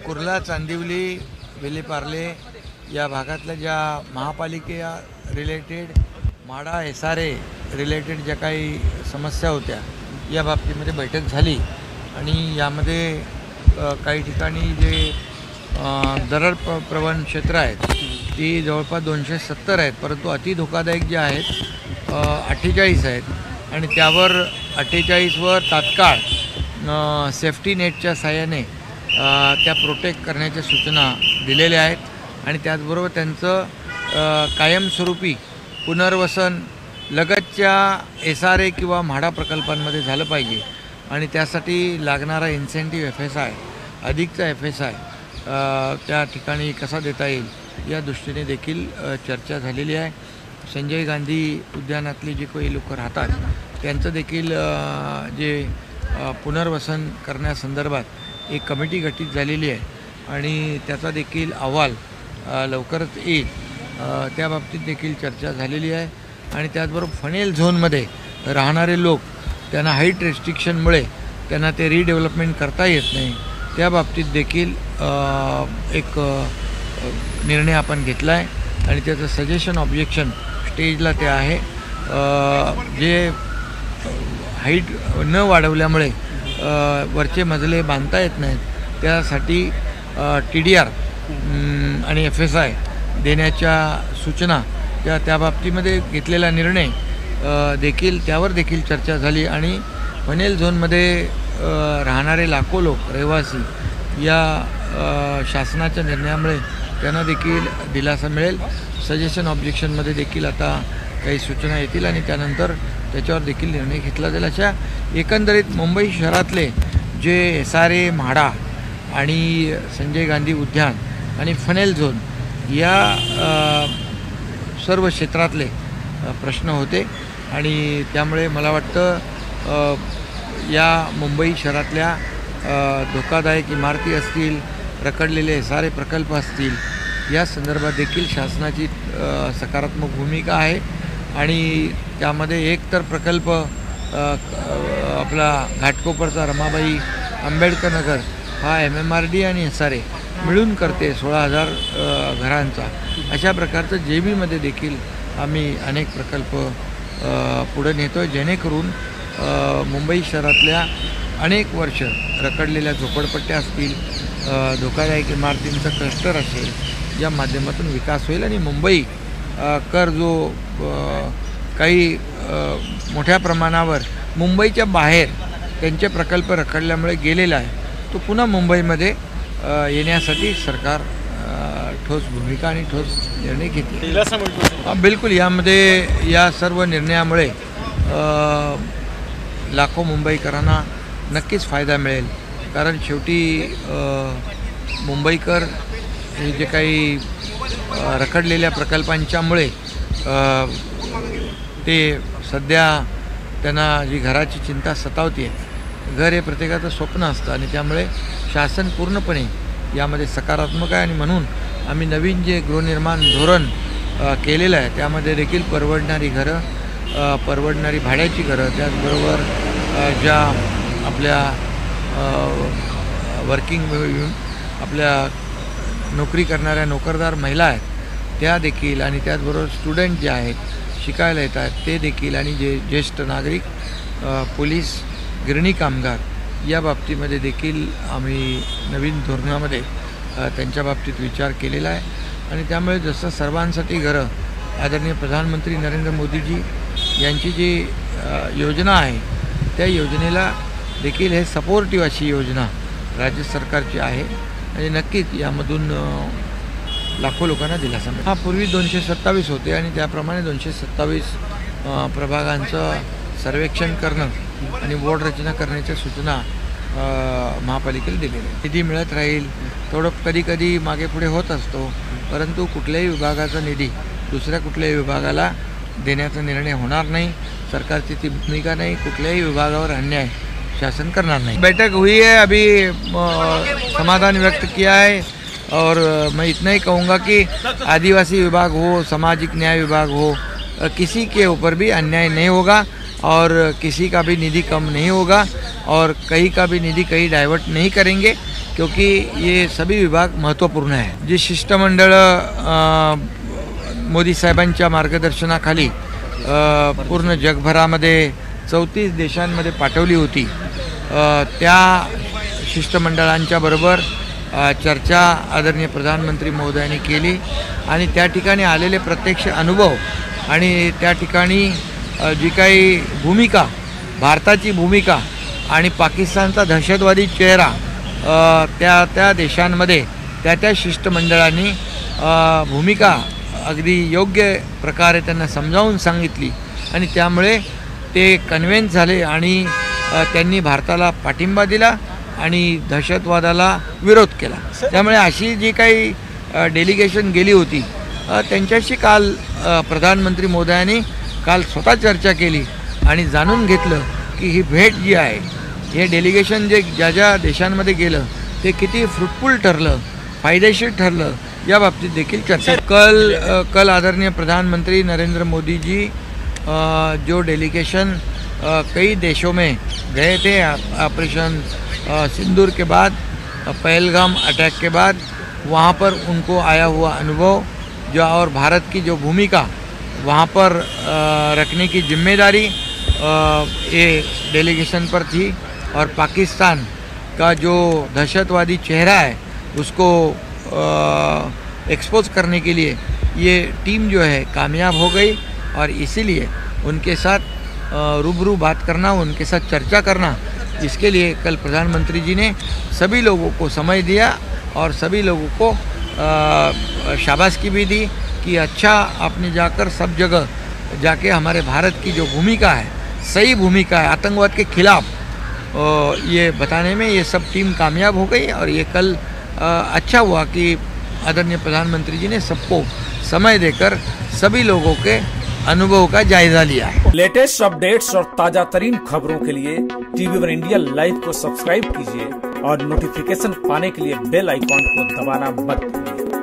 कुर्ला, चांदिवली, वेलेपार्ले या भागातल्या ज्या महापालिकेया रिलेटेड माडा एसआरए रिलेटेड ज्या काही समस्या होत्या या बाबतीमध्ये बैठक झाली आणि यामध्ये काही ठिकाणी जे दरड प्रवण क्षेत्र आहेत ती जवळपास 270 आहेत, परंतु अति धोकादायक जे आहेत 48 आहेत आणि त्यावर 48वर तात्काळ सेफ्टी नेटच्या साहाय्याने त्या प्रोटेक्ट करण्याच्या सूचना दिलेल्या आहेत आणि त्याचबरोबर त्यांचं कायमस्वरूपी पुनर्वसन लगतच्या एसआरए किंवा म्हाडा प्रकल्पांमध्ये झालं पाहिजे आणि त्यासाठी लागणारा इन्सेंटिव्ह FSI अधिकचा FSI त्या ठिकाणी कसा देता येईल या दृष्टीने देखील चर्चा झालेली आहे। संजय गांधी उद्यानातले जे काही लोक राहतात त्यांचं देखील जे पुनर्वसन करण्यासंदर्भात एक कमिटी गठीत झालेली आहे आणि त्याचा देखील अहवाल लवकरच येईल, त्या बाबतीत देखील चर्चा झालेली आहे आणि त्याचबरोबर फनेल झोनमध्ये राहणारे लोक त्यांना हाईट रेस्ट्रिक्शनमुळे त्यांना ते रिडेव्हलपमेंट करता येत नाही, त्या बाबतीत देखील एक निर्णय आपण घेतला आहे आणि त्याचं सजेशन ऑब्जेक्शन स्टेजला ते आहे। जे हाईट न वाढवल्यामुळे वरचे मजले बांधता येत नाहीत त्यासाठी TDR आणि FSI देण्याच्या सूचना त्या बाबतीमध्ये घेतलेला निर्णय देखील त्यावर देखील चर्चा झाली आणि फनेल झोनमध्ये राहणारे लाखो लोक रहिवासी या शासनाच्या निर्णयामुळे त्यांना देखील दिलासा मिळेल। सजेशन ऑब्जेक्शनमध्ये देखील आता काही सूचना येतील आणि त्यानंतर त्याच्यावर देखील निर्णय घेतला जाईल। अशा एकंदरीत मुंबई शहरातले जे SRA म्हाडा आणि संजय गांधी उद्यान आणि फनेल झोन या सर्व क्षेत्रातले प्रश्न होते आणि त्यामुळे मला वाटतं या मुंबई शहरातल्या धोकादायक इमारती असतील, रखडलेले SRA प्रकल्प असतील या संदर्भात देखील शासनाची सकारात्मक भूमिका आहे आणि त्यामध्ये एक तर प्रकल्प आपला घाटकोपरचा रमाबाई आंबेडकर नगर हा MMRD आणि SRA मिळून करते 16,000 घरांचा, अशा प्रकारचं JBमध्ये देखील आम्ही अनेक प्रकल्प पुढे नेतो आहे जेणेकरून मुंबई शहरातल्या अनेक वर्ष रखडलेल्या झोपडपट्ट्या असतील, धोकादायक इमारतींचं क्लस्टर असेल या माध्यमातून विकास होईल आणि मुंबई कर जो काही मोठ्या प्रमाणावर मुंबईच्या बाहेर त्यांचे प्रकल्प रखडल्यामुळे गेलेला आहे तो पुन्हा मुंबईमध्ये येण्यासाठी सरकार ठोस भूमिका आणि ठोस निर्णय घेतले। बिलकुल यामध्ये या सर्व निर्णयामुळे लाखो मुंबईकरांना नक्कीच फायदा मिळेल, कारण शेवटी मुंबईकर हे जे काही रखडलेल्या प्रकल्पांच्यामुळे ते सध्या त्यांना जी घराची चिंता सतावते, घर हे प्रत्येकाचं स्वप्न असतं आणि त्यामुळे शासन पूर्णपणे यामध्ये सकारात्मक आहे आणि म्हणून आम्ही नवीन जे गृहनिर्माण धोरण केलेलं आहे त्यामध्ये देखील परवडणारी घरं, परवडणारी भाड्याची घरं, त्याचबरोबर ज्या आपल्या आपल्या नोकरी करणाऱ्या नोकरदार महिला आहेत त्या देखील आणि त्याचबरोबर स्टुडंट जे आहेत शिकायला येत आहेत ते देखील आणि जे ज्येष्ठ नागरिक, पोलीस, गिरणी कामगार या बाबतीमध्ये देखील आम्ही नवीन धोरणामध्ये त्यांच्या बाबतीत विचार केलेला आहे आणि त्यामुळे जसं सर्वांसाठी घरं आदरणीय प्रधानमंत्री नरेंद्र मोदीजी यांची जी योजना आहे त्या योजनेला देखील हे सपोर्टिव्ह अशी योजना राज्य सरकारची आहे आणि नक्कीच यामधून लाखो लोकांना दिलासा मिळेल। पूर्वी 227 होते आणि त्याप्रमाणे 227 प्रभागांचं सर्वेक्षण करणं आणि वॉर्ड रचना करण्याच्या सूचना महापालिकेला दिलेल्या आहेत। निधी मिळत राहील थोडं कधी कधी मागे पुढे होत असतो, परंतु कुठल्याही विभागाचा निधी दुसऱ्या कुठल्याही विभागाला देण्याचा निर्णय होणार नहीं। सरकारची ती भूमिका नहीं, कुठल्याही विभागावर अन्याय शासन करणार नहीं। बैठक हुई है, अभी समाधान व्यक्त किया है और मैं इतना ही कहूँगा कि आदिवासी विभाग हो, सामाजिक न्याय विभाग हो, किसी के ऊपर भी अन्याय नहीं होगा और किसी का भी निधि कम नहीं होगा और कहीं का भी निधि कहीं डाइवर्ट नहीं करेंगे, क्योंकि ये सभी विभाग महत्त्वपूर्ण आहे. जी शिष्टमंडळ मोदी साहेबांच्या मार्गदर्शनाखाली पूर्ण जगभरामध्ये 34 देशांमध्ये पाठवली होती, त्या शिष्टमंडळांच्या बरोबर चर्चा आदरणीय प्रधानमंत्री महोदयांनी केली आणि त्या ठिकाणी आलेले प्रत्यक्ष अनुभव आणि त्या ठिकाणी जी काही भूमिका, भारताची भूमिका आणि पाकिस्तानचा दहशतवादी चेहरा त्या देशांमध्ये त्या शिष्टमंडळांनी भूमिका अगदी योग्य प्रकारे त्यांना समजावून सांगितली आणि त्यामुळे ते कन्व्हिन्स झाले आणि त्यांनी भारताला पाठिंबा दिला आणि दहशतवादाला विरोध केला. त्यामुळे अशी जी काही डेलिगेशन गेली होती त्यांच्याशी काल प्रधानमंत्री मोदयांनी काल स्वतः चर्चा केली आणि जाणून घेतलं की ही भेट जी आहे, हे डेलिगेशन जे ज्या देशांमध्ये गेलं ते किती फ्रुटफुल ठरलं, फायदेशीर ठरलं, या बाबतीत देखील चर्चा. कल आदरणीय प्रधानमंत्री नरेंद्र मोदी जी जो डेलिगेशन कई देशों में गए थे ऑपरेशन सिंदूर के बाद, पहलगाम अटैक के बाद, वहाँ पर उनको आया हुआ अनुभव जो और भारत की जो भूमिका वहाँ पर रखने की जिम्मेदारी ये डेलीगेशन पर थी और पाकिस्तान का जो दहशतवादी चेहरा है उसको एक्सपोज करने के लिए ये टीम जो है कामयाब हो गई और इसीलिए उनके साथ रूबरू बात करना, उनके साथ चर्चा करना, इसके लिए कल प्रधानमंत्री जी ने सभी लोगों को समय दिया और सभी लोगों को शाबाशी भी दी कि अच्छा आपने जाकर सब जगह जाके हमारे भारत की जो भूमिका है, सही भूमिका है आतंकवाद के खिलाफ, ये बताने में ये सब टीम कामयाब हो गई और ये कल अच्छा हुआ कि आदरणीय प्रधानमंत्री जी ने सबको समय देकर सभी लोगों के अनुभव का जायजा लिया है. लेटेस्ट अपडेट्स और ताजा तरीन खबरों के लिए TV1 इंडिया लाइव को सब्सक्राइब कीजिए और नोटिफिकेशन पाने के लिए बेल आइकॉन को दबाना मत भूलिए.